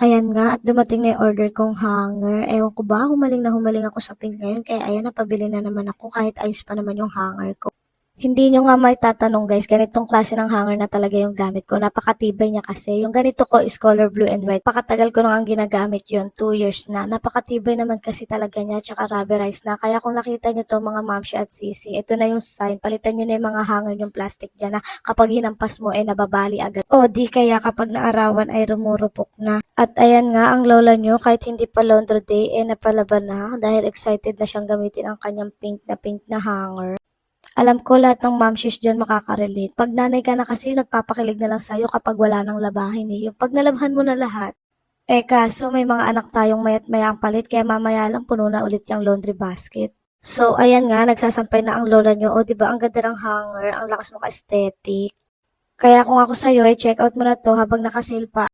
Ayan nga at dumating na yung order kong hanger. Ewan ko ba, humaling na humaling ako sa pink ngayon kaya ayan napabili na naman ako kahit ayos pa naman yung hanger ko. Hindi nyo nga tatanong guys, ganitong klase ng hanger na talaga yung gamit ko. Napakatibay niya kasi. Yung ganito ko is color blue and white. Pakatagal ko na nga ginagamit yun, 2 years na. Napakatibay naman kasi talaga niya, tsaka rubberized na. Kaya kung nakita nyo to mga mamshi at sisi, ito na yung sign. Palitan nyo na yung mga hanger yung plastic dyan na kapag hinampas mo nababali agad. O di kaya kapag naarawan ay rumurupok na. At ayan nga, ang lola nyo kahit hindi pa laundry day, napalaban na dahil excited na siyang gamitin ang kanyang pink na hanger. Alam ko lahat ng momshies diyan makaka-relate. 'Pag nanay ka na kasi nagpapakilig na lang sa'yo kapag wala nang labahin, eh, yung 'pag nalabhan mo na lahat. Eh, kaso may mga anak tayong maya't maya ang palit kaya mamaya lang puno na ulit yung laundry basket. So, ayan nga, nagsasampay na ang lola nyo. O, 'di ba ang ganda ng hanger, ang lakas mo ka-aesthetic. Kaya kung ako sa'yo, check out mo na 'to habang naka-sale pa.